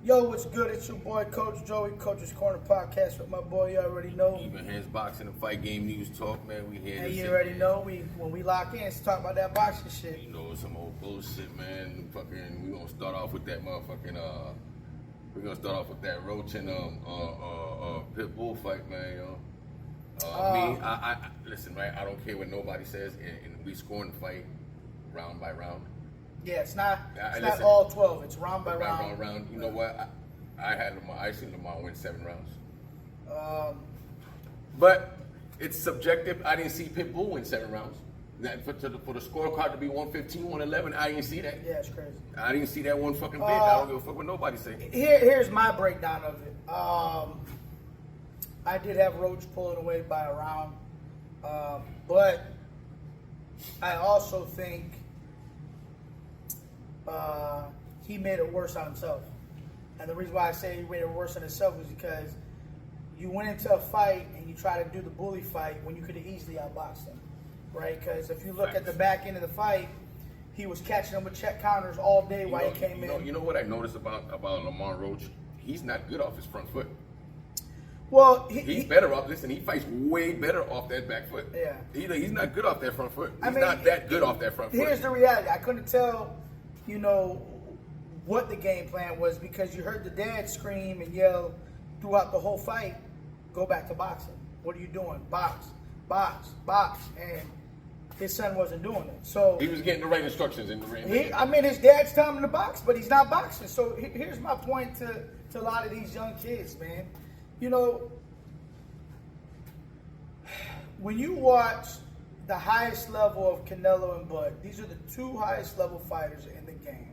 Yo, what's good? It's your boy, Coach Joey, Coach's Corner Podcast with my boy. You already know. Even hands boxing and fight game news talk, man. We here. And you already know. When we lock in, it's talk about that boxing shit. You know, some old bullshit, man. Fucking, we gonna start off with that motherfucking. We're gonna start off with that Roach and pit bull fight, man. Yo. I listen, right? I don't care what nobody says, and we scoring the fight round by round. Yeah, it's not all 12. It's round by round. You know what? I seen Lamar win 7 rounds. But it's subjective. I didn't see Pitbull win 7 rounds. For the scorecard to be 115, 111, I didn't see that. Yeah, it's crazy. I didn't see that one fucking bit. I don't give a fuck what nobody say. Here's my breakdown of it. I did have Roach pulling away by a round, but I also think he made it worse on himself. And the reason why I say he made it worse on himself is because you went into a fight and you try to do the bully fight when you could have easily outboxed him, right? Because if you look at the back end of the fight, he was catching him with check counters all day while he came in. You know what I noticed about Lamar Roach? He's not good off his front foot. Well, he's better off. Listen, he fights way better off that back foot. Yeah, he's not good off that front foot. He's not that good off that front foot. Here's the reality: I couldn't tell, what the game plan was because you heard the dad scream and yell throughout the whole fight. Go back to boxing. What are you doing? Box, box, box, and his son wasn't doing it. So he was getting the right instructions in the ring. His dad's telling him to box, but he's not boxing. So here's my point to a lot of these young kids, man. When you watch the highest level of Canelo and Bud, these are the 2 highest level fighters in the game.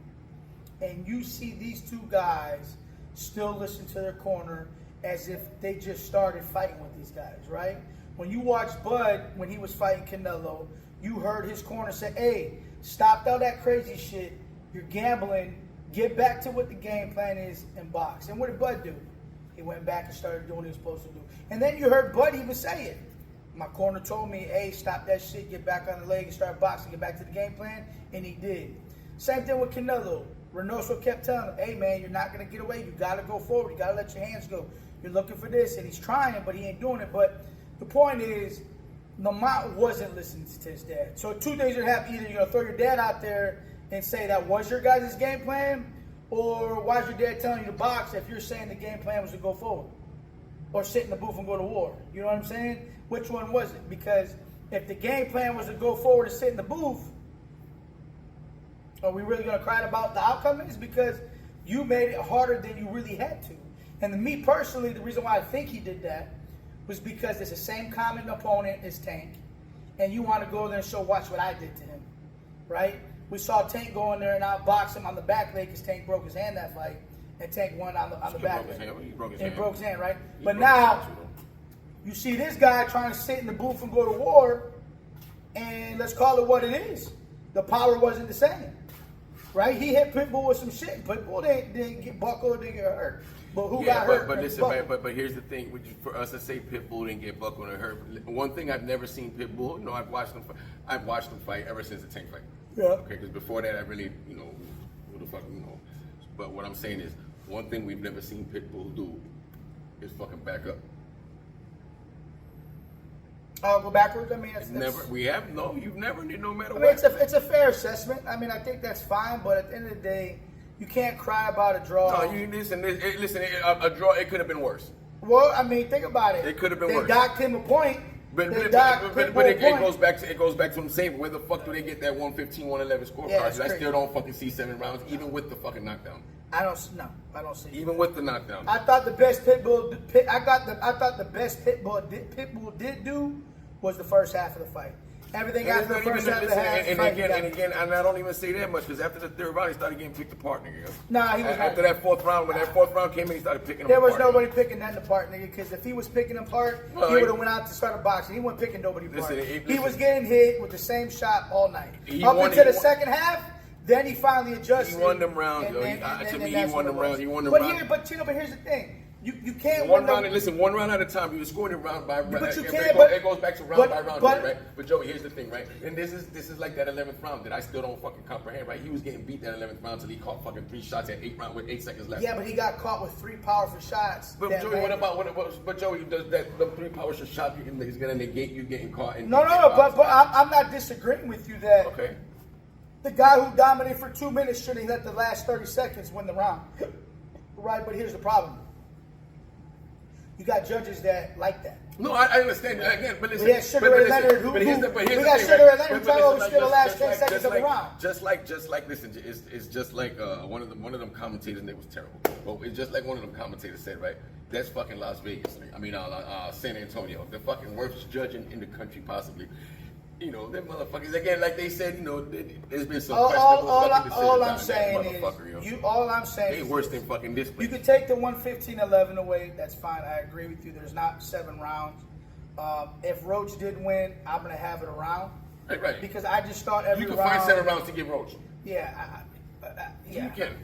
And you see these 2 guys still listen to their corner as if they just started fighting with these guys, right? When you watch Bud, when he was fighting Canelo, you heard his corner say, hey, stop all that crazy shit. You're gambling. Get back to what the game plan is and box. And what did Bud do? He went back and started doing what he was supposed to do. And then you heard Bud even say it. My corner told me, hey, stop that shit, get back on the leg and start boxing, get back to the game plan. And he did. Same thing with Canelo. Reynoso kept telling him, hey, man, you're not going to get away. You got to go forward. You got to let your hands go. You're looking for this. And he's trying, but he ain't doing it. But the point is, Lamont wasn't listening to his dad. So 2 things would happen. Either you're going to throw your dad out there and say that was your guys' game plan, or why is your dad telling you to box if you're saying the game plan was to go forward? Or sit in the booth and go to war. You know what I'm saying? Which one was it? Because if the game plan was to go forward and sit in the booth, are we really going to cry about the outcome? Is because you made it harder than you really had to. And to me personally, the reason why I think he did that was because it's the same common opponent as Tank. And you want to go there and show, watch what I did to him. Right? We saw Tank go in there and outbox him on the back leg because Tank broke his hand that fight. And Tank won on the back leg. He broke his hand, right? But now, you see this guy trying to sit in the booth and go to war, and let's call it what it is. The power wasn't the same, right? He hit Pitbull with some shit. Pitbull didn't get buckled, didn't get hurt. But who got hurt? But listen, but here's the thing. For us to say Pitbull didn't get buckled or hurt, one thing I've never seen Pitbull. I've watched him fight ever since the Tank fight. Yeah. Okay, because before that, I really, who the fuck, But what I'm saying is, one thing we've never seen Pitbull do is fucking back up. Go backwards. I mean, you've never did, no matter what. what. It's a fair assessment. I mean, I think that's fine, but at the end of the day, you can't cry about a draw. No, listen. A draw. It could have been worse. Well, I mean, think about it. It could have been worse. They docked him a point. But it goes back to what I'm saying. Where the fuck do they get that 115, 111 scorecard? Yeah, I still don't fucking see 7 rounds, even with the fucking knockdown. I don't see. Even with the knockdown. I thought the best Pitbull did do was the first half of the fight. Everything after the first half of the half. And I don't even say that much because after the 3rd round, he started getting picked apart, nigga. Nah, he was after that 4th round. When that 4th round came in, he started picking them apart. There was nobody picking that apart, nigga. Because if he was picking them apart, he would have went out to start a boxing. He wasn't picking nobody apart. He was getting hit with the same shot all night. Up until the second half. Then he finally adjusted. He won them rounds, yo. To me, he won them rounds. But here's the thing. You can't one round. Listen, one round at a time. You were scoring it round by round. But you can't. It goes back to round by round, right? But Joey, here's the thing, right? And this is like that 11th round that I still don't fucking comprehend, right? He was getting beat that 11th round till he caught fucking 3 shots at 8 rounds with 8 seconds left. Yeah, but he got caught with 3 powerful shots. But Joey, but Joey, does that the 3 powerful shots is gonna negate you getting caught? No. But I'm not disagreeing with you that. Okay. The guy who dominated for 2 minutes shouldn't let the last 30 seconds win the round. Right, but here's the problem. You got judges that like that. No, I understand again, but listen. We had Sugar Ray Leonard who got Sugar Ray Leonard who told us the last 10 seconds of the round. Just like, listen, it's just like one of them commentators, and it was terrible. But it's just like one of them commentators said, right? That's fucking Las Vegas. San Antonio, the fucking worst judging in the country possibly. You know, them motherfuckers, again, like they said, you know, there's been some questionable fucking decisions. All I'm saying is, they worse than fucking this place. You could take the 115-11 away. That's fine. I agree with you. There's not 7 rounds. If Roach did win, I'm going to have it around. Right. Because I just thought every round. You can find 7 rounds to give Roach. Yeah. You can.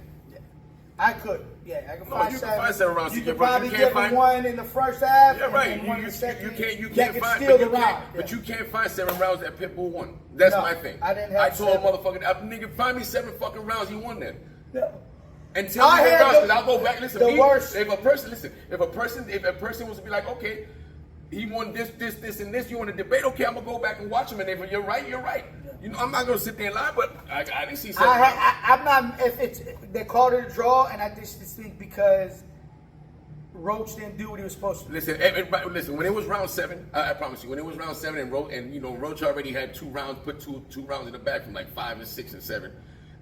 I could. Yeah, I can find 7. Find 7 rounds. You could probably give him 1 in the first half. Yeah, right. And 1 in the second. You can't find. Steal the round. But you can't find 7 rounds that Pitbull won. That's my thing. I didn't have. I told motherfucker, nigga, find me 7 fucking rounds. He won then. No. And tell me what rounds, because I'll go back. Listen, worst. If a person was to be like, okay, he won this, and this. You want to debate? Okay, I'm gonna go back and watch him. And if you're right, you're right. You know, I'm not gonna sit there and lie, but I didn't see 7 rounds. I'm not. They called it a draw, and I just think because Roach didn't do what he was supposed to. Listen. When it was round 7, I promise you, when it was round 7 and Roach already had 2 rounds, put two rounds in the back from like 5 and 6 and 7.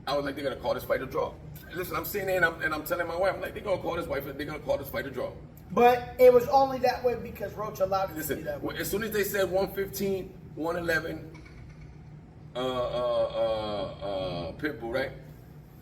I was like, they're gonna call this fight a draw. Listen, I'm sitting there and I'm telling my wife, I'm like, they're gonna call this fight a draw. But it was only that way because Roach allowed it to be that way. As soon as they said 115, 111, Pitbull, right?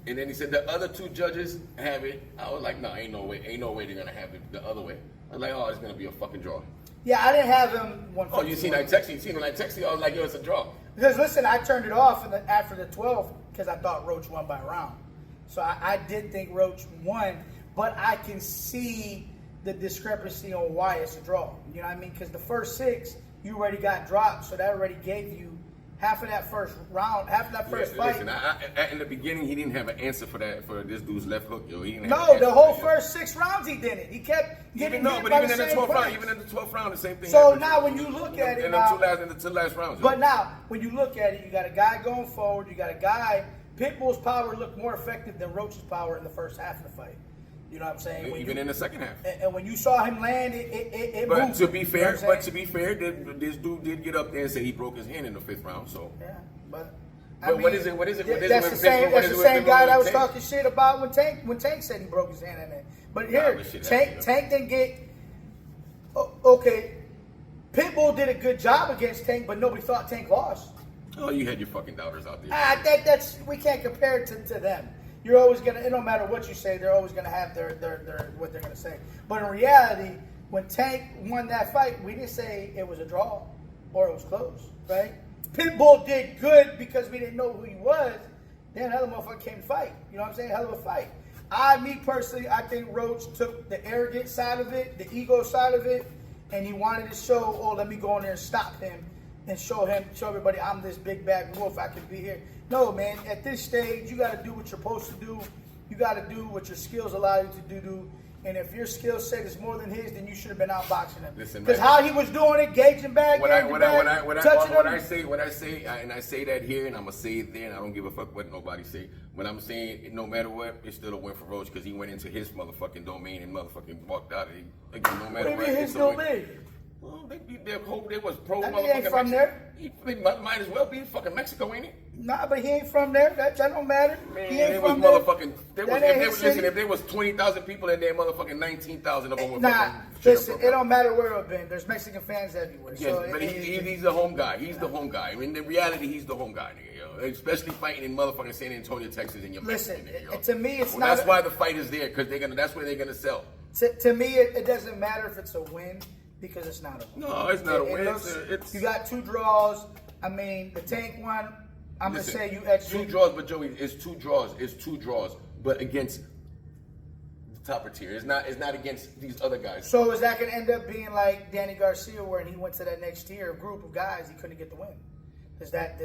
And then he said the other 2 judges have it. I was like, no, ain't no way they're gonna have it the other way. I was like, oh, it's gonna be a fucking draw. Yeah, I didn't have him 115. Oh, you seen I texted? When I texted you, I was like, yo, it's a draw. Because listen, I turned it off after the 12 because I thought Roach won by a round. So I did think Roach won, but I can see the discrepancy on why it's a draw. You know what I mean? Because the first 6, you already got dropped, so that already gave you half of that first round, half of that first fight. Listen, in the beginning, he didn't have an answer for this dude's left hook, yo. He didn't No, the whole first 6 rounds he didn't. He kept getting hit by the same punch. Even in the 12th round, the same thing. So now when you look at it, in the 2 last rounds. But now when you look at it, you got a guy going forward. You got a guy. Pitbull's power looked more effective than Roach's power in the first half of the fight. You know what I'm saying? Even in the second half. And when you saw him land, it but moved. To be fair, this dude did get up there and say he broke his hand in the 5th round. So yeah, but what is it? That's the same guy that was talking shit about when Tank said he broke his hand in it. But here, Tank didn't get. Okay, Pitbull did a good job against Tank, but nobody thought Tank lost. Oh, you had your fucking doubters out there. That's we can't compare it to them. You're always gonna. It don't matter what you say. They're always gonna have their what they're gonna say. But in reality, when Tank won that fight, we didn't say it was a draw or it was close, right? Pitbull did good because we didn't know who he was. Then another motherfucker came to fight. You know what I'm saying? Hell of a fight. Me personally, I think Roach took the arrogant side of it, the ego side of it, and he wanted to show, oh, let me go in there and stop him and show everybody I'm this big bad wolf. I can be here. No, man. At this stage, you got to do what you're supposed to do. You got to do what your skills allow you to do. And if your skill set is more than his, then you should have been outboxing him. Because how he was doing it, gauging back, I say, and I say that here, and I'm gonna say it there, and I don't give a fuck what nobody say. When I'm saying, no matter what, it's still a win for Roach because he went into his motherfucking domain and motherfucking walked out of it. Again, no matter what, his domain. Well, they was pro that motherfucking ain't from there. He might as well be fucking Mexico, ain't he? Nah, but he ain't from there. That don't matter. Man, he ain't from there. If there was 20,000 people in there, motherfucking 19,000 of them were listen, it don't matter where it's been. There's Mexican fans everywhere. Yes, so but he's the home guy. He's the home guy. I mean, in reality, he's the home guy, nigga, yo. Especially fighting in motherfucking San Antonio, Texas, and your listen. Mexican, nigga, yo. To me, it's not. That's why the fight is there because that's where they're gonna sell. To me, it doesn't matter if it's a win. Because it's not a win. No, it's not a win. You got 2 draws. I mean, the Tank one, I'm going to say you extra. 2 draws, but Joey, it's 2 draws. It's 2 draws. But against Topper tier. It's not against these other guys. So is that going to end up being like Danny Garcia, where he went to that next tier group of guys, he couldn't get the win? Does that?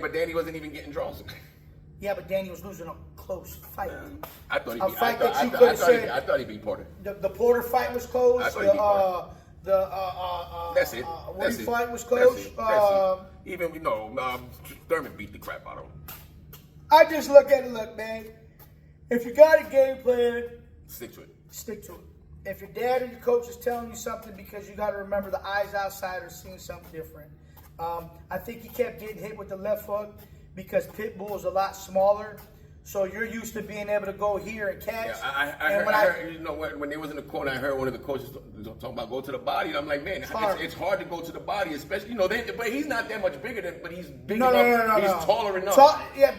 But Danny wasn't even getting draws. Yeah, but Danny was losing a close fight. I thought I thought he beat Porter. The Porter fight was close. I thought he beat Porter. That's it. Woody fight was close. Even Thurman beat the crap out of him. I just look at it. Look, man. If you got a game plan, stick to it. Stick to it. If your dad or your coach is telling you something, because you got to remember the eyes outside are seeing something different. I think he kept getting hit with the left hook because Pitbull is a lot smaller. So you're used to being able to go here and catch. Yeah, I heard, when they was in the corner, I heard one of the coaches talking about go to the body. And I'm like, man, it's hard to go to the body, especially, but he's not that much bigger than, but he's big enough. He's taller enough.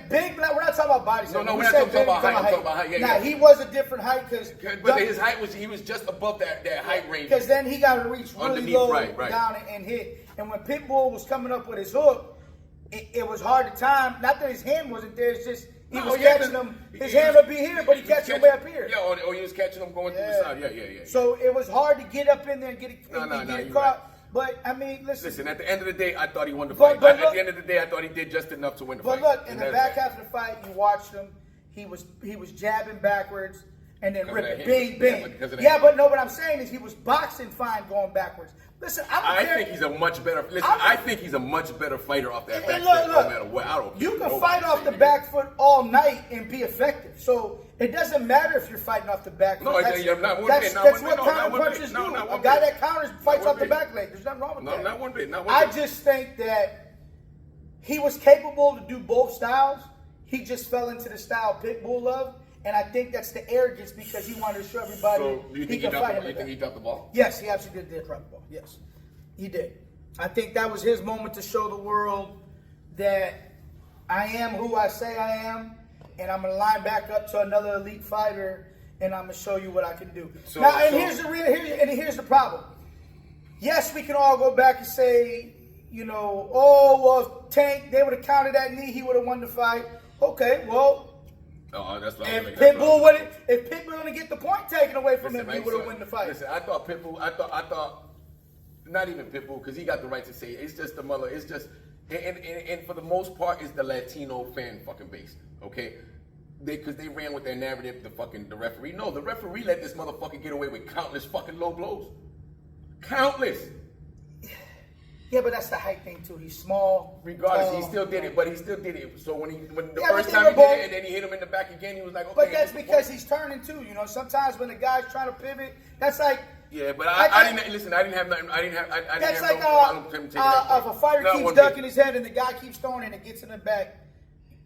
Big, we're not talking about body. No, we're not talking about height. I'm talking about height. Now, he was a different height but his height he was just above that height range. Because then he got to reach really low down and hit. And when Pitbull was coming up with his hook, it was hard to time. Not that his hand wasn't there, it's just he was catching them. His hand would be here, but he catch him way up here. Yeah, or he was catching them going through the side. Yeah. So it was hard to get up in there and get it caught. Right. But I mean, listen. At the end of the day, I thought he won the fight. At the end of the day, I thought he did just enough to win the fight. But look, in the back half of the fight, you watched him. He was jabbing backwards and then ripping, bing, bing. Yeah, but no, what I'm saying is he was boxing fine going backwards. Listen, I think he's a much better. I think he's a much better fighter off that back foot. No matter what, I don't care. You can fight off the back foot all night and be effective. So it doesn't matter if you're fighting off the back foot. No, that's what counter punches do. A guy that counters fights off the back leg. There's nothing wrong with that. No, not one bit. I just think that he was capable to do both styles. He just fell into the style Pitbull loved. And I think that's the arrogance because he wanted to show everybody he can fight him. You think he dropped the ball? Yes, he absolutely did drop the ball. Yes, he did. I think that was his moment to show the world that I am who I say I am, and I'm going to line back up to another elite fighter, and I'm going to show you what I can do. Here's the problem. Yes, we can all go back and say, if Tank, they would have counted that knee, he would have won the fight. Okay, well. That's what if Pitbull gonna get the point taken away from him, he would have won the fight. Listen, I thought Pitbull. I thought not even Pitbull because he got the right to say it. It's just the mother. It's just and for the most part, it's the Latino fan fucking base. Okay, because they ran with their narrative. The referee. No, the referee let this motherfucker get away with countless fucking low blows. Countless. Yeah, but that's the height thing too. He's small. Regardless, he still did it. But he still did it. So when the first time he did it, and then he hit him in the back again, he was like, okay. But that's because he's turning too. Sometimes when the guy's trying to pivot, that's like. Yeah, but I didn't listen. I didn't have nothing. I didn't have no problem with him taking that fight. If a fighter keeps ducking his head and the guy keeps throwing and it gets in the back.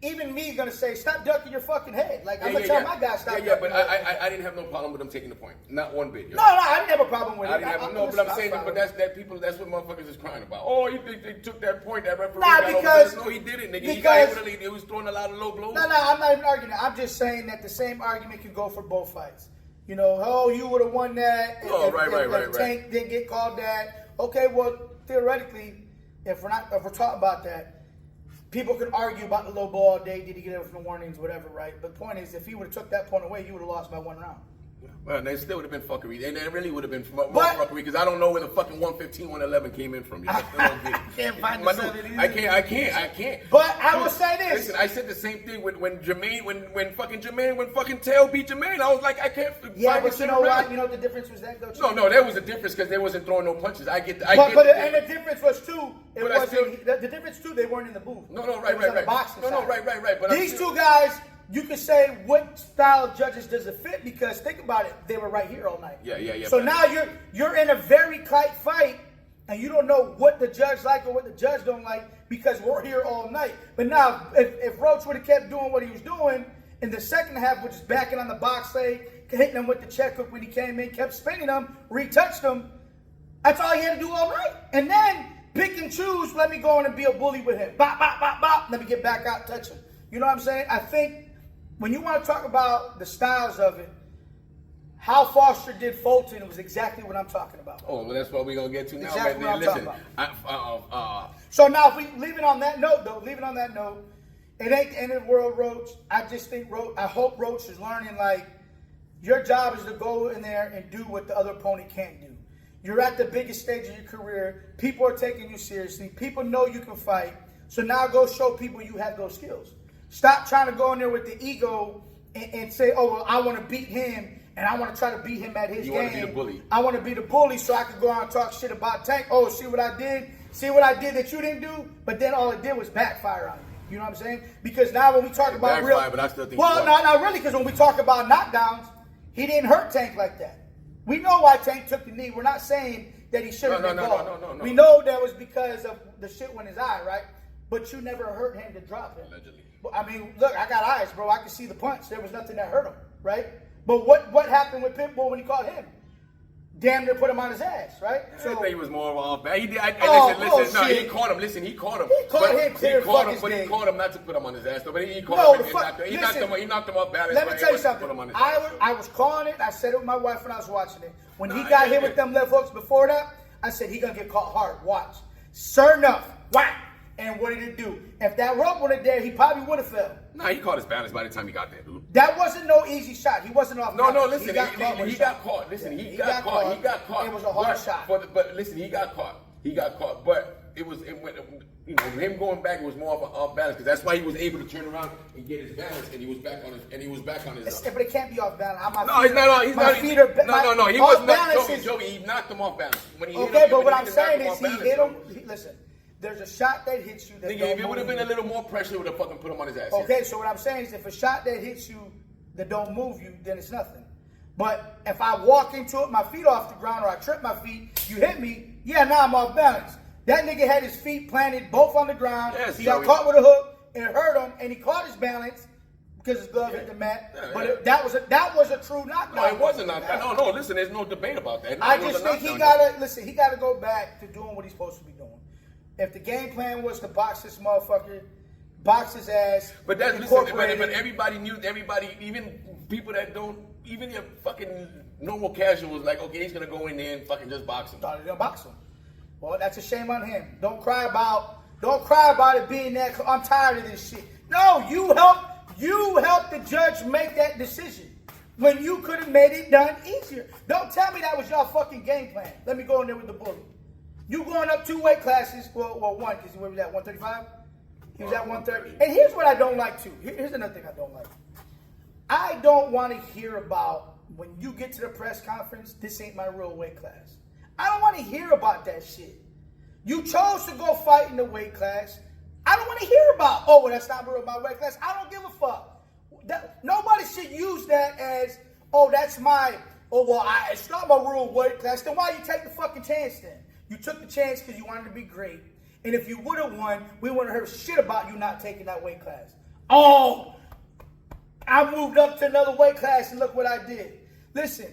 Even me gonna say, stop ducking your fucking head. Like I'm gonna tell my guy stop. Yeah, but I didn't have no problem with him taking the point. Not one bit. No, I didn't have a problem with it. But I'm saying, but that's what motherfuckers is crying about. Oh, you think they took that point? That referee? No, he didn't, nigga. He was throwing a lot of low blows. No, I'm not even arguing. I'm just saying that the same argument can go for both fights. You would have won that. If Tank didn't get called that. Okay, well, theoretically, if we're talking about that. People could argue about the low ball all day. Did he get it from warnings, whatever, right? But the point is, if he would have took that point away, you would have lost by 1 round. Yeah. Well, they still would have been fuckery. And it really would have been more fuckery because I don't know where the fucking 115, 111 came in from. I can't find the 70. I can't. But I will say this. Listen, I said the same thing when fucking Tail beat Jermaine. I was like, I can't. Yeah, but you know what? You know what the difference was that though? No, there was a difference because they wasn't throwing no punches. And the difference was too. The difference too. They weren't in the booth. Right. But these two guys. You could say what style of judges does it fit because think about it, they were right here all night. Yeah. So now you're in a very tight fight and you don't know what the judge like or what the judge don't like because we're here all night. But now if Roach would have kept doing what he was doing in the second half, which is backing on the box leg, hitting him with the check hook when he came in, kept spinning him, retouched him, that's all he had to do all night. And then pick and choose, let me go in and be a bully with him. Bop, bop, bop, bop, let me get back out, touch him. You know what I'm saying? I think when you want to talk about the styles of it, how Foster did Fulton was exactly what I'm talking about. Oh, well, that's what we're going to get to now. Exactly what I'm talking about. So now, if we leave it on that note, it ain't the end of the world, Roach. I just think I hope Roach is learning, like, Your job is to go in there and do what the other opponent can't do. You're at the biggest stage of your career. People are taking you seriously. People know you can fight. So now go show people you have those skills. Stop trying to go in there with the ego and say, oh, well, I want to beat him and I want to try to beat him at his game. You want to be the bully. I want to be the bully so I can go out and talk shit about Tank. Oh, see what I did? See what I did that you didn't do? But then all it did was backfire on me. You know what I'm saying? Because now when we talk about real... But I still think not really, because when we talk about knockdowns, he didn't hurt Tank like that. We know why Tank took the knee. We're not saying that he should have been called. No. We know that was because of the shit went in his eye, right? But you never hurt him to drop him. Allegedly. I mean, look, I got eyes, bro. I can see the punch. There was nothing that hurt him, right? But what happened with Pitbull when he caught him? Damn near put him on his ass, right? So I think he was more of an off bad. He did. Listen. No, he caught him. Listen, he caught him. He caught him. He caught him not to put him on his ass. Though, but he caught him. He knocked him off balance. Let me tell you something. I was calling it. I said it with my wife when I was watching it. When he got hit with them left hooks before that, I said he gonna get caught hard. Watch. Sure enough, whack. And what did it do? If that rope wasn't there, he probably would have fell. Nah, he caught his balance by the time he got there, dude. That wasn't no easy shot. He wasn't off balance. No, listen, he got caught. Listen, he got caught. He got caught. It was a hard shot. But listen, he got caught. But it went, you know, him going back was more of an off balance because that's why he was able to turn around and get his balance and he was back on his. But it can't be off balance. No, he was not. Joey, he knocked him off balance. When he hit him, but what I'm saying is he hit him. Listen. There's a shot that hits you that don't if it would have been a little more pressure, it would have fucking put him on his ass. Okay, so what I'm saying is if a shot that hits you that don't move you, then it's nothing. But if I walk into it, my feet off the ground, or I trip my feet, you hit me, yeah, now I'm off balance. That nigga had his feet planted both on the ground. Yes, he got caught with a hook, and it hurt him, and he caught his balance because his glove hit the mat. That was a true knockdown. No, it wasn't knockdown. No, listen, there's no debate about that. I just think he gotta go back to doing what he's supposed to be doing. If the game plan was to box this motherfucker, box his ass, but everybody knew, even people that don't, even your fucking normal casuals, like, okay, he's gonna go in there and fucking just box him. Thought he was gonna box him. Well, that's a shame on him. Don't cry about it being that. I'm tired of this shit. No, you helped the judge make that decision when you could have made it done easier. Don't tell me that was your fucking game plan. Let me go in there with the bully. You going up 2 weight classes, well, one, because where was that, 135? He was at 130. And here's what I don't like, too. Here's another thing I don't like. I don't want to hear about, when you get to the press conference, this ain't my real weight class. I don't want to hear about that shit. You chose to go fight in the weight class. I don't want to hear about, oh, well, that's not my weight class. I don't give a fuck. Nobody should use that as, oh, it's not my real weight class. Then why you take the fucking chance then? You took the chance because you wanted to be great. And if you would have won, we wouldn't have heard shit about you not taking that weight class. Oh, I moved up to another weight class and look what I did. Listen,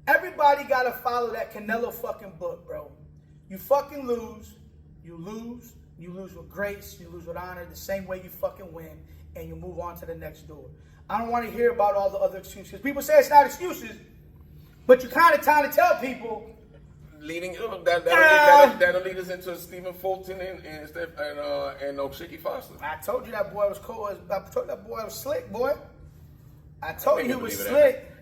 everybody got to follow that Canelo fucking book, bro. You fucking lose. You lose with grace. You lose with honor the same way you fucking win. And you move on to the next door. I don't want to hear about all the other excuses. People say it's not excuses. But you're kind of trying to tell people, that'll lead us into Stephen Fulton and Shaky Foster. I told you that boy was cool. I told you that boy was slick, boy. I told you he was slick.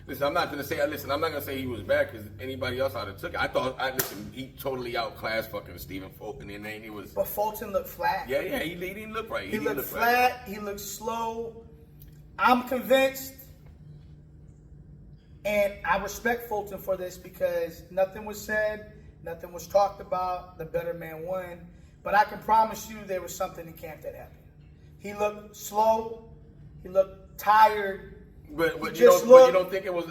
Listen, I'm not gonna say he was bad because anybody else I'd have took it. He totally outclassed fucking Stephen Fulton, and then he was. But Fulton looked flat. Yeah, he didn't look right. He looked flat. He looked slow. I'm convinced. And I respect Fulton for this because nothing was said, nothing was talked about. The better man won. But I can promise you there was something in camp that happened. He looked slow. He looked tired. But you don't think it was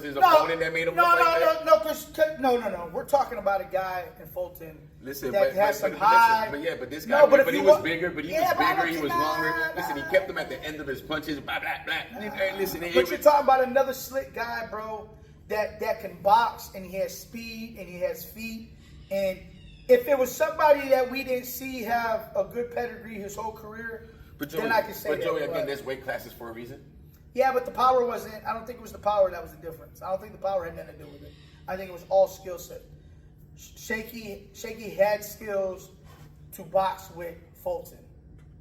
his opponent that made him look like that? No. We're talking about a guy in Fulton that has some But this guy, he was bigger, he was longer. Listen, he kept him at the end of his punches. Blah, blah, blah. But you're talking about another slick guy, bro, that can box and he has speed and he has feet. And if it was somebody that we didn't see have a good pedigree his whole career, then I can say that. But Joey, again, there's weight classes for a reason. Yeah, but the power wasn't. I don't think it was the power that was the difference. I don't think the power had nothing to do with it. I think it was all skill set. Shaky had skills to box with Fulton,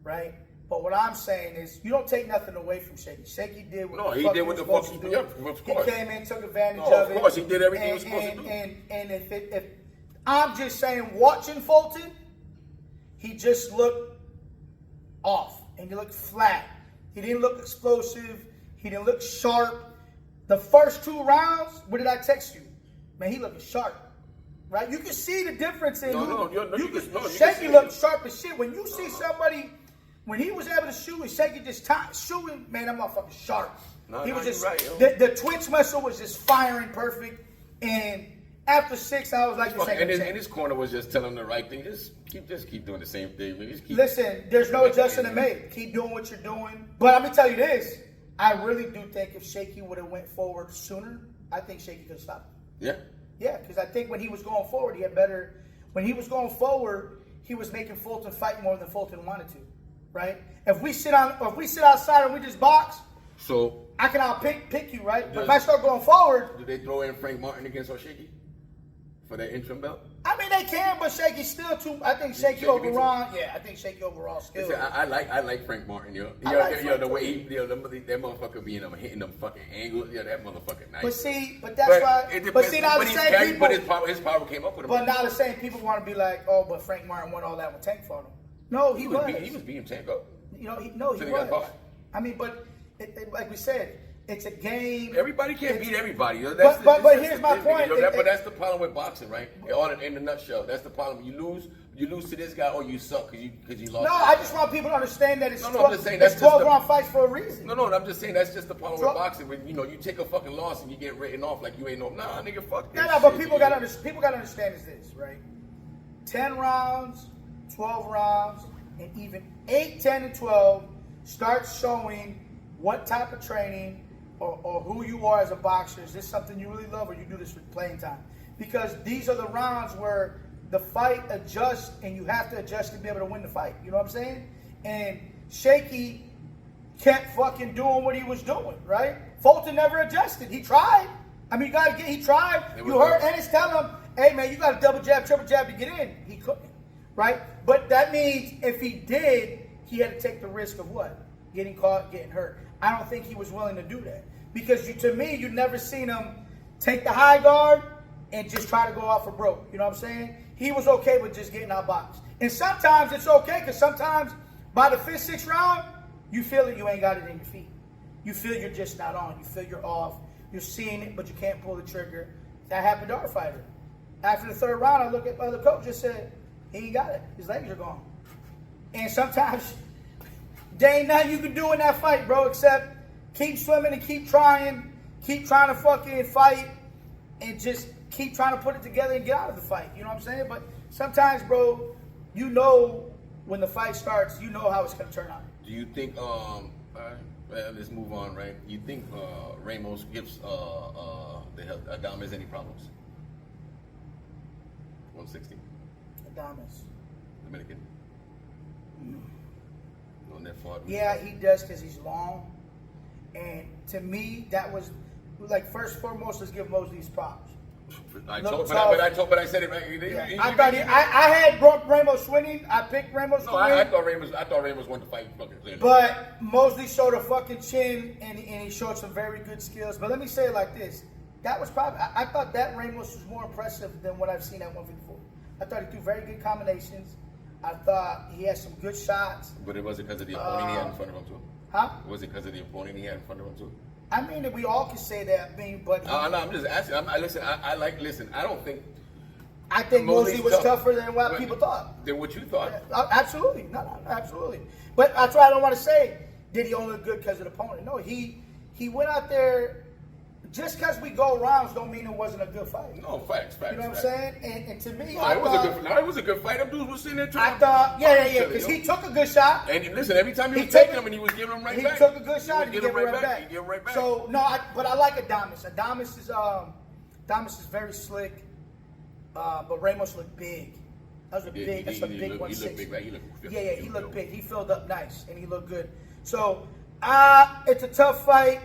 right? But what I'm saying is, you don't take nothing away from Shaky. Shaky did what No, the he fuck did what was the fuck supposed he to do. did. Of He course. came in, took advantage No, of it. of course, he did everything he was supposed to do. And if I'm just saying, watching Fulton, he just looked off. And he looked flat. He didn't look explosive. He didn't look sharp. The first 2 rounds, what did I text you? Man, he looking sharp. Right? You can see the difference in Shaky looked sharp as shit. When you see somebody, when he was able to shoot and Shaky just shooting, man, that motherfucker sharp. He was just, right, the twitch muscle was just firing perfect. And after 6, I was like, and his corner was just telling him the right thing. Just keep doing the same thing. Listen, there's no adjustment to make. Keep doing what you're doing. But I'm gonna tell you this: I really do think if Shaky would have went forward sooner, I think Shaky could have stopped him. Yeah, because I think when he was going forward, he had better. When he was going forward, he was making Fulton fight more than Fulton wanted to, right? If we sit outside and we just box, so I can pick you, right? But if I start going forward, do they throw in Frank Martin against Shaky for that interim belt? I mean, they can, but Shaky's still too. I think Shaky overall. Yeah, I think Shaky overall skill. Listen, I like Frank Martin, yo. The way he, that motherfucker being hitting them fucking angles, that motherfucker nice. But that's why. But see, now the same people. But his power came up with him. But now the same people want to be like, oh, but Frank Martin won all that with Tank fought him. No, he was. He was beating Tank up. He was. I mean, but like we said, it's a game. Everybody can't beat everybody. But here's my point. But that's the problem with boxing, right? In the nutshell, that's the problem. You lose to this guy, or you suck because you lost. No, I just want people to understand that it's I'm just saying that's 12 round fights for a reason. No, I'm just saying that's just the problem with boxing. When you take a fucking loss and you get written off like you ain't nah, nigga, fuck this. No, but people gotta understand is this, right? 10 rounds, 12 rounds, and even 8, 10, and 12 start showing what type of training or who you are as a boxer. Is this something you really love, or you do this for playing time? Because these are the rounds where the fight adjusts, and you have to adjust to be able to win the fight. You know what I'm saying? And Shaky kept fucking doing what he was doing, right? Fulton never adjusted. He tried. I mean, he tried. You heard Ennis tell him, hey, man, you got to double jab, triple jab to get in. He couldn't, right? But that means if he did, he had to take the risk of what? Getting caught, getting hurt. I don't think he was willing to do that. Because to me, you've never seen him take the high guard and just try to go out for broke. You know what I'm saying? He was okay with just getting outboxed. And sometimes it's okay, because sometimes by the 5th, 6th round, you feel that you ain't got it in your feet. You feel you're just not on. You feel you're off. You're seeing it, but you can't pull the trigger. That happened to our fighter. After the 3rd round, I look at the other coach and said, he ain't got it. His legs are gone. And sometimes there ain't nothing you can do in that fight, bro, except keep swimming and keep trying to fucking fight, and just keep trying to put it together and get out of the fight. You know what I'm saying? But sometimes, bro, you know when the fight starts, you know how it's going to turn out. Do you think, let's move on, right? You think Ramos gives Adames any problems? 160. Adames. Dominican. On that far. Yeah, he does, because he's long. And to me, that was, like, first and foremost, let's give Mosley his props. I said it right. Yeah. I had Ramos winning. I picked Ramos to win. I thought Ramos won the fight fucking clearly. But Mosley showed a fucking chin, and he showed some very good skills. But let me say it like this. That was probably, I thought that Ramos was more impressive than what I've seen at 154. I thought he threw very good combinations. I thought he had some good shots. But it wasn't because of the opponent he had in front of him too? Huh? Was it because of the opponent he had in front of him too? I mean, we all can say that, but... No, I'm just asking. I don't think... I think Mosley was tougher than what people thought. Than what you thought? Yeah, absolutely. No, absolutely. But that's why I don't want to say, did he only look good because of the opponent? No, he went out there... Just because we go rounds don't mean it wasn't a good fight. No, facts. You know what I'm saying? And to me, it was a good fight. Them dudes was sitting there trying. I thought, yeah, because he took a good shot. And listen, every time he was taking him, and he was giving him right back. He took a good shot and he gave him right back. He gave him right back. So but I like Adames. Adames is very slick, but Ramos looked big. That's a big 160. He looked big, right? He looked big. He filled up nice and he looked good. So it's a tough fight.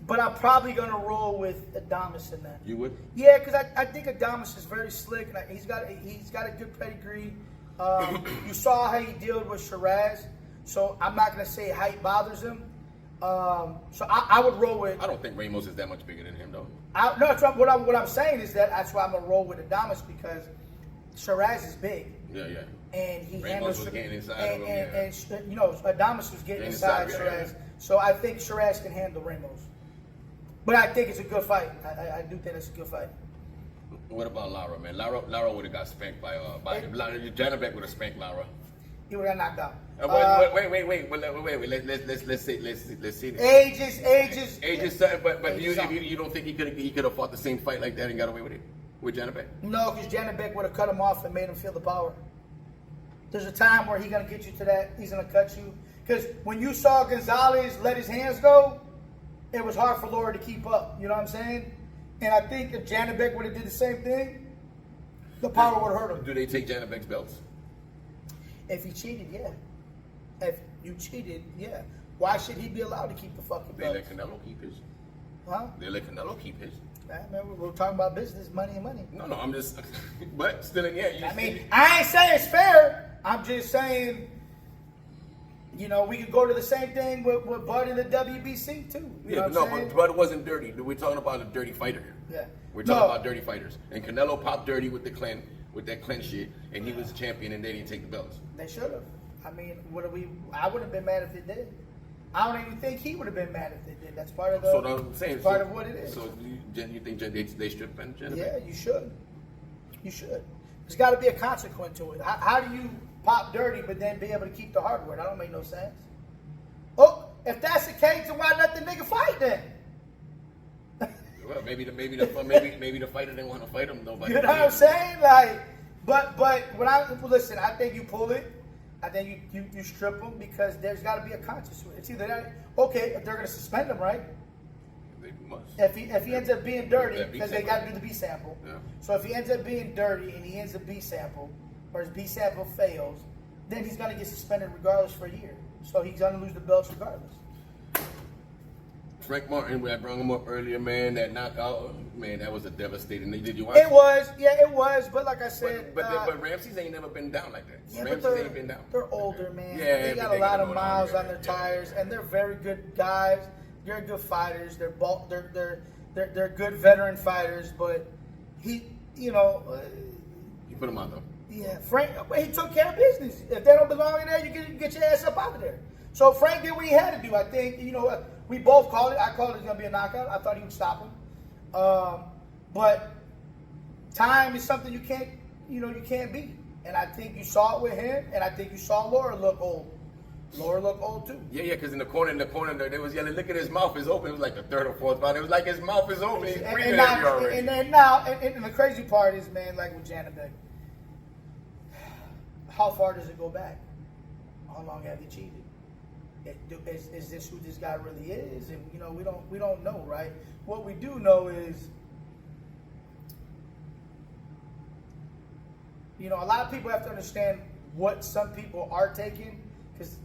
But I'm probably gonna roll with Adames in that. You would? Yeah, because I think Adames is very slick, and he's got a good pedigree. You saw how he dealt with Shiraz. So I'm not gonna say height bothers him. So I would roll with. I don't think Ramos is that much bigger than him, though. No, what I'm saying is that's why I'm gonna roll with Adamas because Shiraz is big. Yeah. And he Ramos handles was getting inside and, of him, and you know Adamas was getting inside Shiraz. So I think Shiraz can handle Ramos. But I think it's a good fight. I do think it's a good fight. What about Lara, man? Lara would have got spanked by Janabek would have spanked Lara. He would have knocked out. Wait. Let's see this. Ages. But you don't think he could have fought the same fight like that and got away with it with Janabek? No, because Janabek would have cut him off and made him feel the power. There's a time where he's gonna get you to that. He's gonna cut you. Because when you saw Gonzalez let his hands go, it was hard for Lara to keep up. You know what I'm saying? And I think if Janabek would have did the same thing, the power would have hurt him. Do they take Janabek's belts? If he cheated, yeah. If you cheated, yeah. Why should he be allowed to keep the fucking They belt? let Canelo keep his. Huh? They let Canelo keep his. Man, we're talking about business, money and money. No, I'm just. But still, I mean, I ain't saying it's fair. I'm just saying, you know, we could go to the same thing with Bud in the WBC too. You know what I'm saying? But Bud wasn't dirty. We're talking about a dirty fighter here. Yeah. We're talking about dirty fighters. And Canelo popped dirty with that clean shit, and he was a champion, and they didn't take the belts. They should have. I mean, I wouldn't have been mad if they did. I don't even think he would have been mad if they did. That's part of the. So I'm saying, part of what it is. So you think they strip Janabek? Yeah, you should. You should. There's got to be a consequence to it. How do you pop dirty but then be able to keep the hardware? That don't make no sense. Oh, if that's the case, then why let the nigga fight then? Well, maybe the fighter didn't want to fight him. Nobody. You know what I'm saying? Like, but listen, I think you pull it. I think you strip him because there's got to be a conscience. It's either that. Okay, if they're gonna suspend him, right? They must. If he ends up being dirty, because they got to do the B sample. Yeah. So if he ends up being dirty and he ends up B sample, or his B sample fails, then he's gonna get suspended regardless for a year. So he's gonna lose the belts regardless. Frank Martin, I brought him up earlier, man. That knockout, man, that was a devastating. Did you watch It was. But like I said, but Ramsey's ain't never been down like that. yeah, Ramsey's ain't been down. They're older, man. Yeah, they got but a lot gotta of go down miles there. on their tires, and they're very good guys. They're good fighters. They're good veteran fighters. But he, You put him out though. yeah, Frank, he took care of business. If they don't belong in there, you can get your ass up out of there. So Frank did what he had to do. I think, we both called it. I called it was going to be a knockout. I thought he would stop him. But time is something you can't beat. And I think you saw it with him, and I think you saw Lara look old. Lara looked old too. Yeah, because in the corner, they was yelling, look at his mouth is open. It was like the third or fourth round. It was like his mouth is open. He's breathing at me already. And then now, and the crazy part is, man, like with Janabek, how far does it go back? How long have you cheated? Is this who this guy really is? And we don't know, right? What we do know is, a lot of people have to understand what some people are taking, because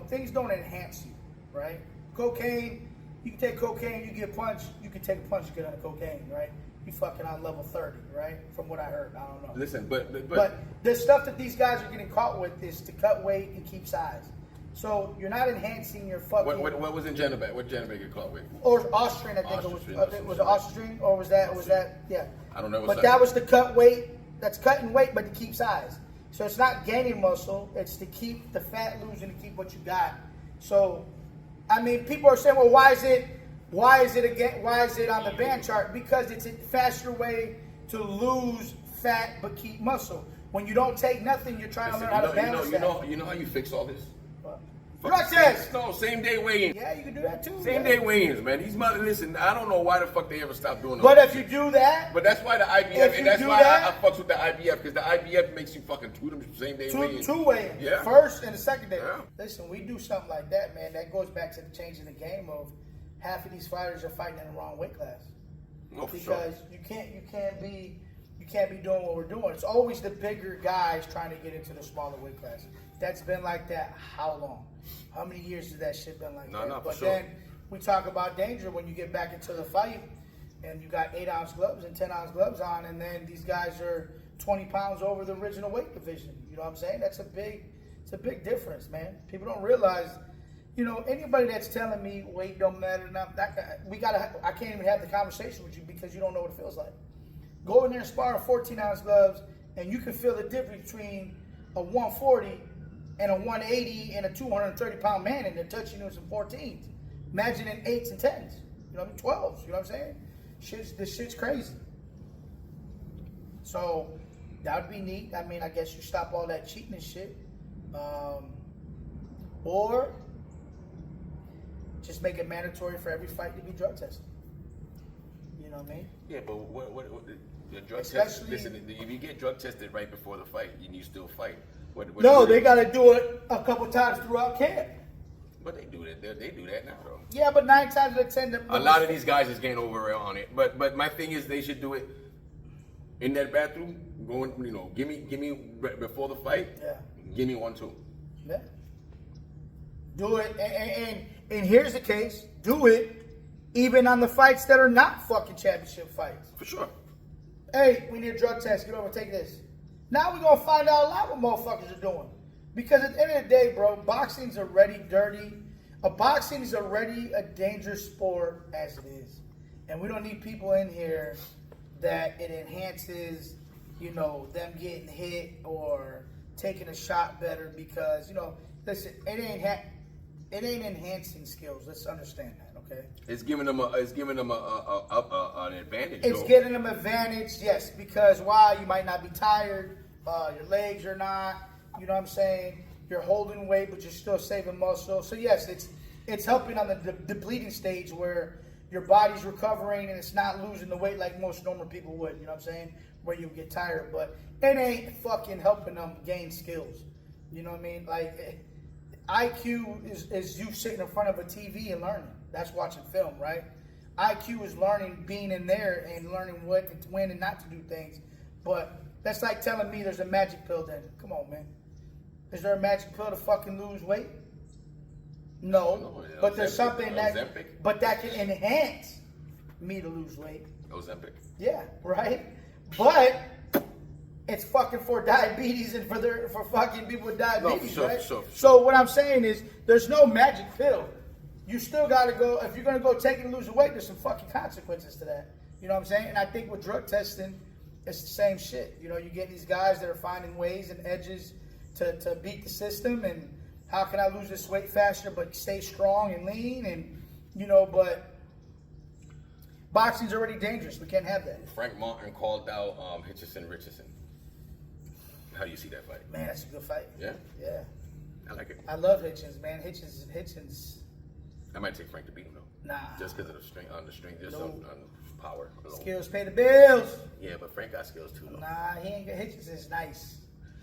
things don't enhance you, right? Cocaine, you can take cocaine, you get punched, you can take a punch, get on cocaine, right? You fucking on level 30, right? From what I heard, I don't know. Listen, but the stuff that these guys are getting caught with is to cut weight and keep size. So you're not enhancing your fucking. What was in Janabek? What Janabek get caught with? Or Austrian, I think Austrian, it was. Was it Austrian, or was that? Yeah. I don't know. But that was to cut weight. That's cutting weight, but to keep size. So it's not gaining muscle. It's to keep the fat loose and to keep what you got. So, I mean, people are saying, well, why is it on the ban chart? Because it's a faster way to lose fat but keep muscle. When you don't take nothing, you're trying to learn how to balance that. You know how you fix all this? Drug test. No, same day weigh-ins. Yeah, you can do that too. Same day weigh-ins, man. These listen, I don't know why the fuck they ever stopped doing that. But if you do that, but that's why the IBF, and that's why I fucks with the IBF, because the IBF makes you fucking do them same day weigh-ins. Two weigh-ins. Yeah. First and the second day. Yeah. Listen, we do something like that, man. That goes back to the change in the game of half of these fighters are fighting in the wrong weight class. Oh, for because sure. you can't be doing what we're doing. It's always the bigger guys trying to get into the smaller weight class. That's been like that how long? How many years has that shit been like that? No, but for sure. then we talk about danger when you get back into the fight and you got 8-ounce gloves and 10-ounce gloves on, and then these guys are 20 pounds over the original weight division. You know what I'm saying? It's It's a big difference, man. People don't realize, anybody that's telling me weight don't matter, I can't even have the conversation with you because you don't know what it feels like. Go in there and spar in 14-ounce gloves, and you can feel the difference between a 140 and a 180 and a 230-pound man, and they're touching you in some 14s. Imagine in 8s and 10s. 12s. You know what I'm saying? This shit's crazy. So that would be neat. I mean, I guess you stop all that cheating and shit. Or just make it mandatory for every fight to be drug tested. You know what I mean? Yeah, but what the drug test? Listen, if you get drug tested right before the fight and you still fight, no, they got to do it a couple times throughout camp. But they do that. They do that now, though. Yeah, but 9 times out of 10, a lot of these guys is getting over on it. But my thing is, they should do it in that bathroom. Going, give me before the fight. Yeah. Give me 1, 2. Yeah. Do it, and here's the case. Do it even on the fights that are not fucking championship fights. For sure. Hey, we need a drug test. Get over, take this. Now we're gonna find out a lot what motherfuckers are doing. Because at the end of the day, bro, boxing's already dirty. Boxing is already a dangerous sport as it is. And we don't need people in here that it enhances, them getting hit or taking a shot better because, listen, it ain't enhancing skills. Let's understand that, okay? It's giving them an advantage. It's getting them advantage, yes, because you might not be tired, your legs are not. You know what I'm saying? You're holding weight, but you're still saving muscle. So yes, it's helping on the depleting stage where your body's recovering and it's not losing the weight like most normal people would. You know what I'm saying? Where you get tired, but it ain't fucking helping them gain skills. You know what I mean? Like IQ is you sitting in front of a TV and learning. That's watching film, right? IQ is learning, being in there and learning what and when and not to do things. But that's like telling me there's a magic pill then. Come on, man. Is there a magic pill to fucking lose weight? No. But there's something that can enhance me to lose weight. Ozempic. Yeah, right? But it's fucking for diabetes and for fucking people with diabetes, right? Sure. So what I'm saying is there's no magic pill. You still gotta go, if you're gonna go take it and lose weight, there's some fucking consequences to that. You know what I'm saying? And I think with drug testing, it's the same shit. You get these guys that are finding ways and edges to beat the system, and how can I lose this weight faster but stay strong and lean, and but boxing's already dangerous. We can't have that. Frank Martin called out Richardson. How do you see that fight? Man, that's a good fight. Yeah? Yeah. I like it. I love Hitchens, man. Hitchens. I might take Frank to beat him though. Nah. Just because of the strength, just on power alone. Skills pay the bills. Yeah, but Frank got skills too. Though. Nah, he ain't got Hitchens is nice.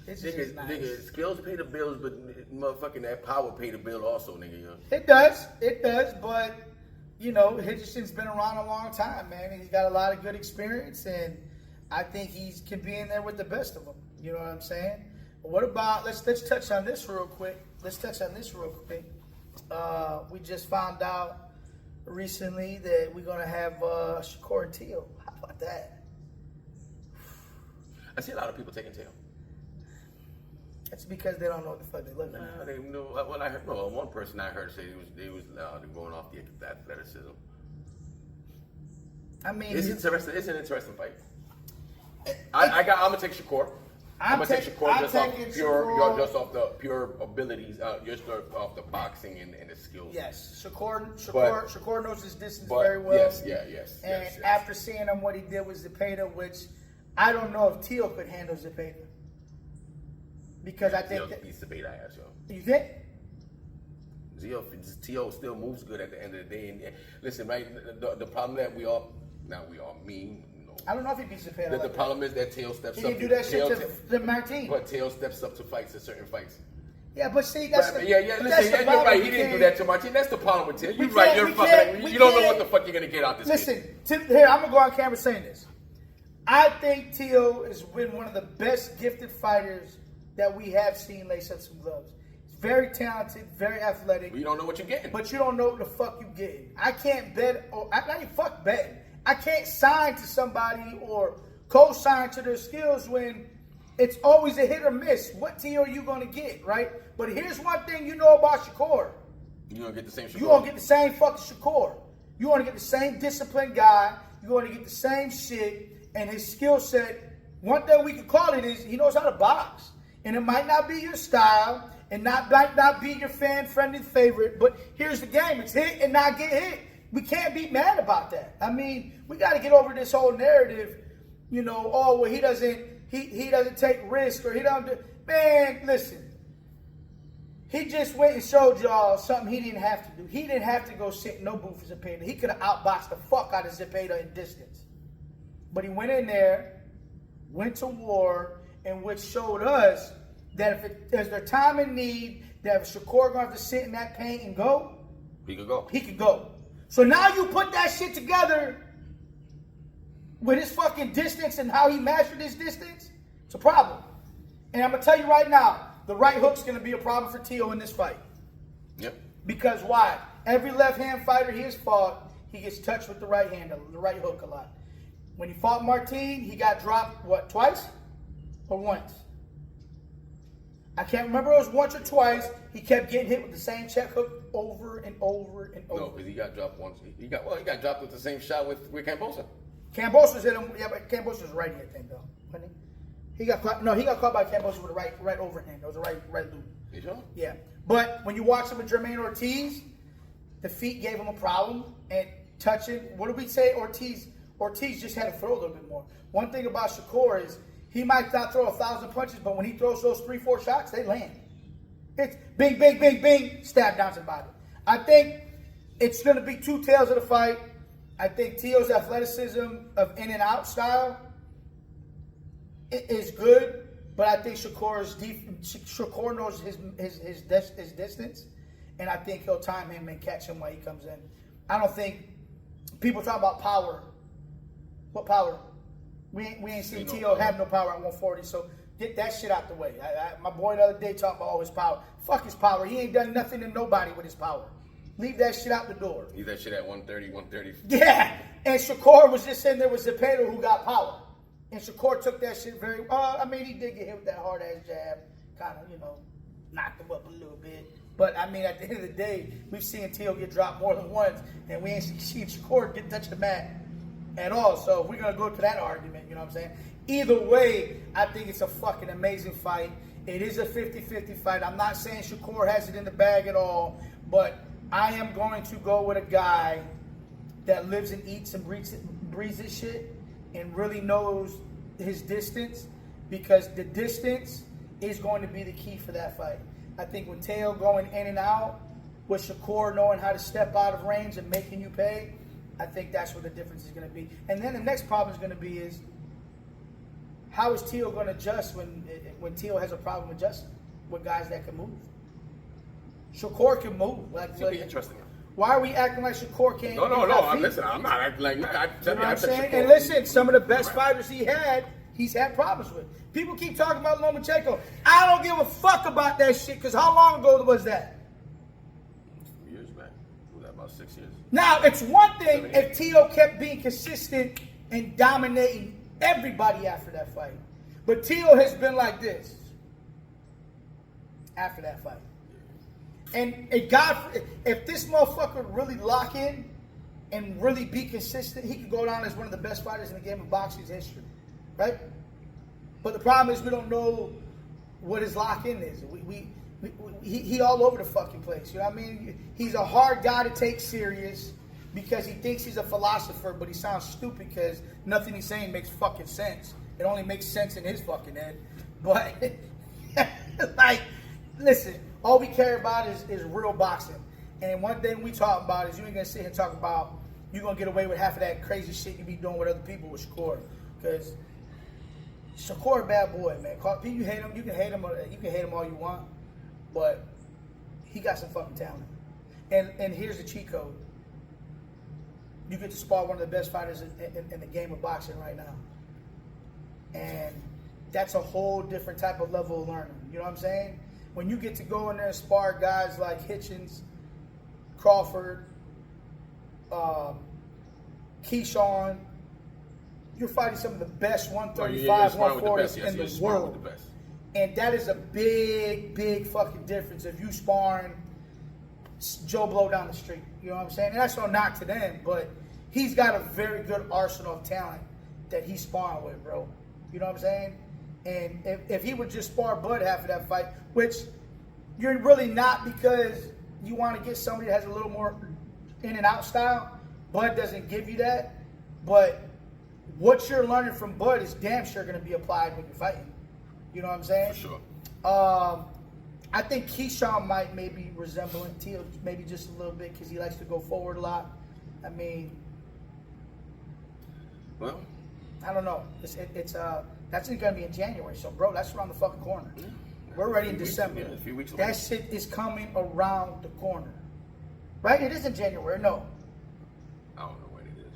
Nigga, skills pay the bills, but motherfucking that power pay the bill also, nigga. It does, but Hitchenson's been around a long time, man, and he's got a lot of good experience, and I think he can be in there with the best of them. You know what I'm saying? But what about let's touch on this real quick. We just found out recently that we're gonna have Shakur and Teo. How about that? I see a lot of people taking Teo. That's because they don't know what the fuck they live in. Nah, they know. Well, I heard one person I heard say they was going off the athleticism. I mean, it's interesting. It's an interesting fight. I'm gonna take Shakur. I'm gonna take Shakur just off the pure abilities, just off the boxing and the skills. Yes, Shakur knows his distance very well. Yes. And after seeing him, what he did with Zepeda, which I don't know if Teo could handle Zepeda. Because I think beats Zepeda ass, yo. You think? Teo still moves good at the end of the day. And listen, right? The problem that me. I don't know if he beats Zepeda. The problem is that Teo steps up. He didn't do that shit to Martin. But Teo steps up to fights in certain fights. Yeah, but see, that's the listen, you're right. He didn't do that to Martin. That's the problem with Teo. You're right. You're fucking. You don't know what the fuck you're gonna get out this. Listen, here I'm gonna go on camera saying this. I think Teo has been one of the best gifted fighters that we have seen lace up some gloves. He's very talented, very athletic. You don't know what you're getting. But you don't know what the fuck you're getting. I can't bet, or not even fuck betting. I can't sign to somebody or co-sign to their skills when it's always a hit or miss. What T are you going to get, right? But here's one thing you know about Shakur. You're going to get the same Shakur. You're going to get the same fucking Shakur. You're going to get the same disciplined guy. You're going to get the same shit. And his skill set, one thing we could call it is he knows how to box. And it might not be your style and might not be your fan-friendly favorite. But here's the game. It's hit and not get hit. We can't be mad about that. I mean, we got to get over this whole narrative, you know, oh, well, he doesn't take risk or he don't do. Man, listen. He just went and showed y'all something he didn't have to do. He didn't have to go sit in no booth for Zepeda. He could have outboxed the fuck out of Zepeda in distance. But he went in there, went to war, and which showed us that if there's a time in need, that if Shakur going to have to sit in that paint and go, he could go. He could go. So now you put that shit together with his fucking distance and how he mastered his distance, it's a problem. And I'm going to tell you right now, the right hook's going to be a problem for Tio in this fight. Yep. Because why? Every left-hand fighter he has fought, he gets touched with the right hand, the right hook a lot. When he fought Martin, he got dropped, what, twice? Or once? I can't remember if it was once or twice. He kept getting hit with the same check hook over and over and over. No, because he got dropped once. He got dropped with the same shot with Cambosa. Cambosa hit him. Yeah, but Cambosa was righty, I think, though. Wasn't he? He got caught by Cambosa with a right overhand. That was a right loop. You sure? Yeah. But when you watch him with Jermaine Ortiz, the feet gave him a problem. And touching, what did we say? Ortiz just had to throw a little bit more. One thing about Shakur is he might not throw 1,000 punches, but when he throws those 3-4 shots, they land. It's bing, bing, bing, bing, stab down somebody. I think it's going to be two tails of the fight. I think Tio's athleticism of in and out style is good, but I think Shakur knows his distance, and I think he'll time him and catch him while he comes in. I don't think people talk about power. What power? We ain't seen Tio have no power at 140, so get that shit out the way. My boy the other day talking about his power. Fuck his power. He ain't done nothing to nobody with his power. Leave that shit out the door. Leave that shit at 130, 130. Yeah, and Shakur was just sitting there with Zepeda who got power. And Shakur took that shit very well. I mean, he did get hit with that hard-ass jab. Kind of, knocked him up a little bit. But, I mean, at the end of the day, we've seen Tio get dropped more than once. And we ain't seen Shakur get touched the mat at all. So we're going to go to that argument, you know what I'm saying? Either way, I think it's a fucking amazing fight. It is a 50-50 fight. I'm not saying Shakur has it in the bag at all. But I am going to go with a guy that lives and eats and breathes this shit and really knows his distance, because the distance is going to be the key for that fight. I think with Teo going in and out, with Shakur knowing how to step out of range and making you pay, I think that's where the difference is going to be. And then the next problem is going to be is, how is Teo going to adjust when Teo has a problem adjusting with guys that can move? Shakur can move. It's going to be interesting. Why are we acting like Shakur can't? No. Listen, I'm not acting like that. You know what I'm saying? And listen, some of the best fighters he's had problems with. People keep talking about Lomachenko. I don't give a fuck about that shit, because how long ago was that? Years back. Was that about 6 years? Now, it's one thing if Tio kept being consistent and dominating everybody after that fight. But Tio has been like this after that fight. And if this motherfucker really lock in and really be consistent, he could go down as one of the best fighters in the game of boxing's history, right? But the problem is we don't know what his lock-in is. He all over the fucking place. You know what I mean? He's a hard guy to take serious because he thinks he's a philosopher, but he sounds stupid because nothing he's saying makes fucking sense. It only makes sense in his fucking head. But listen. All we care about is real boxing. And one thing we talk about is you ain't going to sit here and talk about you're going to get away with half of that crazy shit you be doing with other people with Shakur. Because Shakur a bad boy, man. You hate him. You can hate him all you want. But he got some fucking talent. And here's the cheat code. You get to spar one of the best fighters in the game of boxing right now. And that's a whole different type of level of learning. You know what I'm saying? When you get to go in there and spar guys like Hitchens, Crawford, Keyshawn, you're fighting some of the best You're 135, sparring with the 140s best. Yes, in you're the sparring world. with the best. And that is a big, big fucking difference if you sparring Joe Blow down the street. You know what I'm saying? And that's no knock to them, but he's got a very good arsenal of talent that he's sparring with, bro. You know what I'm saying? And if he would just spar Bud half of that fight, which you're really not because you want to get somebody that has a little more in and out style. Bud doesn't give you that. But what you're learning from Bud is damn sure going to be applied when you're fighting. You know what I'm saying? For sure. I think Keyshawn might maybe resemble Teal maybe just a little bit because he likes to go forward a lot. I mean, well, I don't know. That's going to be in January. So, bro, that's around the fucking corner. Yeah. We're already in December. A few weeks away. That shit is coming around the corner. Right? It is in January. No. I don't know when it is.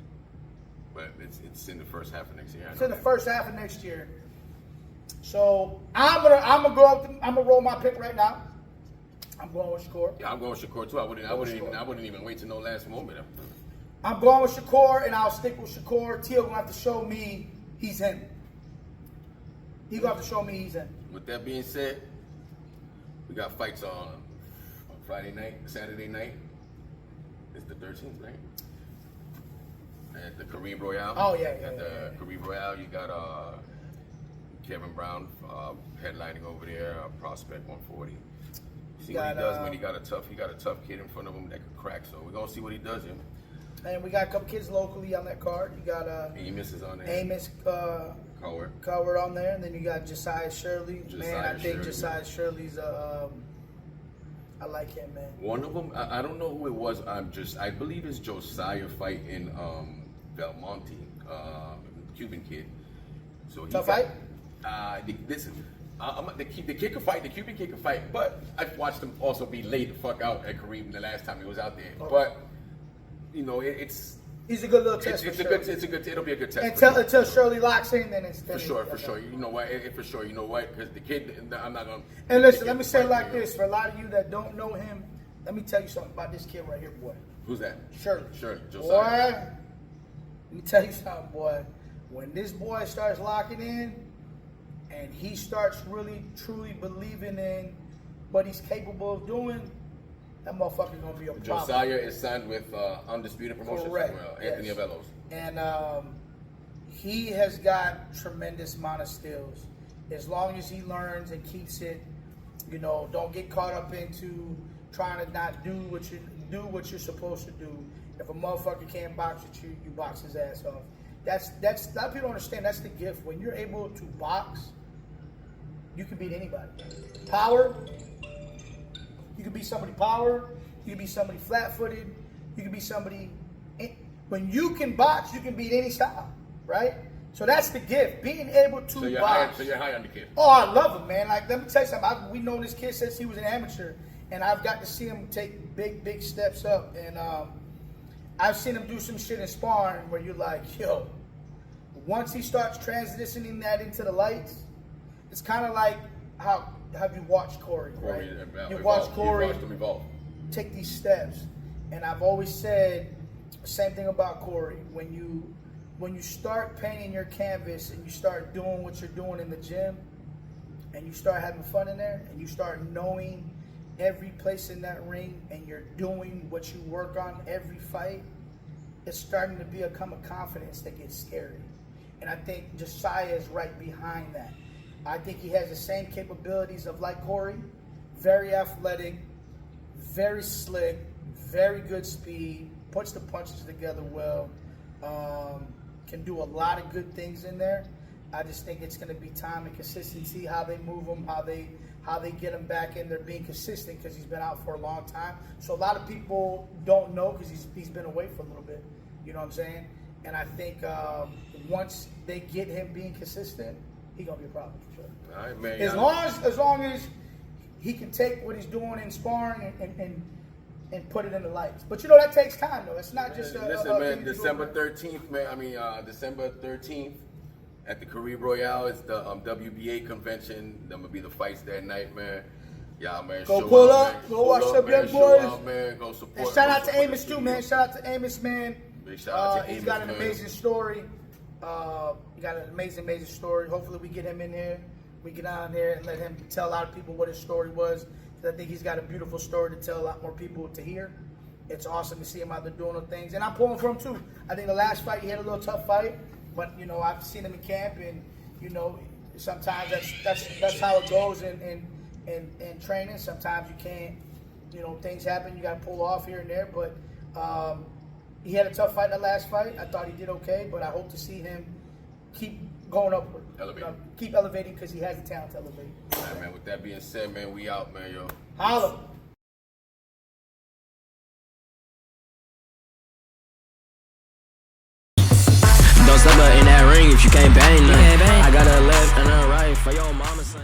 But it's in the first half of next year. It's in the first half of next year. So I'm gonna go up. I'm gonna roll my pick right now. I'm going with Shakur. Yeah, I'm going with Shakur too. I wouldn't even wait till no last moment. I'm going with Shakur, and I'll stick with Shakur. Teal gonna have to show me he's in. He's gonna have to show me he's in. With that being said, we got fights on Friday night, Saturday night. It's the 13th, right? At the Kareem Royale. Oh yeah. At the Kareem Royale, you got Kevin Brown headlining over there, Prospect 140. See what he does when he got a tough kid in front of him that could crack. So we're gonna see what he does here. And we got a couple kids locally on that card. You got Amos is on there. Amos Coward on there, and then you got Josiah Shirley. I think Josiah Shirley's I like him, man. One of them, I don't know who it was. I believe it's Josiah fighting Belmonte, Cuban kid. So tough fight. Listen, the kid could fight. The Cuban kid could fight, but I've watched him also be laid the fuck out at Kareem the last time he was out there. Okay. But you know, he's a good little test. It'll be a good test. Until Shirley locks in, then it's for sure. You know what? You know what? Because the kid, I'm not gonna. And listen, let me say it like this: for a lot of you that don't know him, let me tell you something about this kid right here, boy. Who's that? Shirley. Josiah. Boy, let me tell you something, boy. When this boy starts locking in, and he starts really, truly believing in what he's capable of doing, that motherfucker's gonna be a problem. Josiah is signed with Undisputed Promotions. Correct. Well, Anthony Avelos. And he has got tremendous amount of skills. As long as he learns and keeps it, you know, don't get caught up into trying to not do what you're supposed to do. If a motherfucker can't box with you, you box his ass off. That's a lot of people don't understand. That's the gift. When you're able to box, you can beat anybody. Power, you can be somebody power. You can be somebody flat-footed. You can be somebody. When you can box, you can beat any style, right? So that's the gift. Being able to box. So you're high on the kid. Oh, I love him, man. Like, let me tell you something. We know this kid since he was an amateur, and I've got to see him take big steps up. And I've seen him do some shit in sparring where you're like, yo. Once he starts transitioning that into the lights, it's kind of like how have you watched Corey, right? You watch Corey take these steps, and I've always said the same thing about Corey. When you start painting your canvas and you start doing what you're doing in the gym, and you start having fun in there, and you start knowing every place in that ring, and you're doing what you work on every fight, it's starting to become a confidence that gets scary. And I think Josiah is right behind that. I think he has the same capabilities of like Corey, very athletic, very slick, very good speed, puts the punches together well, can do a lot of good things in there. I just think it's going to be time and consistency, how they move him, how they get him back in there being consistent because he's been out for a long time. So a lot of people don't know because he's been away for a little bit. You know what I'm saying? And I think once they get him being consistent, he's gonna be a problem for sure. All right, man. As long as he can take what he's doing in sparring and put it in the lights. But you know that takes time though. It's not just listen, man. December 13th, man. December 13th at the Kareem Royale. It's the WBA convention. Them gonna be the fights that night, man. Yeah, man. Go pull up. Go watch up young boys. Up, man. Go support. And shout out to Amos too, man. Shout out to Amos, man. Big shout out to Amos, he's got an amazing story. He got an amazing, amazing story. Hopefully we get him in here. We get on there and let him tell a lot of people what his story was. I think he's got a beautiful story to tell a lot more people to hear. It's awesome to see him out there doing those things. And I'm pulling for him too. I think the last fight he had a little tough fight, but you know, I've seen him in camp, and you know, sometimes that's how it goes in training. Sometimes you can't, you know, things happen, you gotta pull off here and there. But he had a tough fight that last fight. I thought he did okay, but I hope to see him keep going upward. Keep elevating, because he has the talent to elevate. All right, man, with that being said, man, we out, man, yo. Holla. Don't step up in that ring if you can't bang nothing. I got a left and a right for your mama son.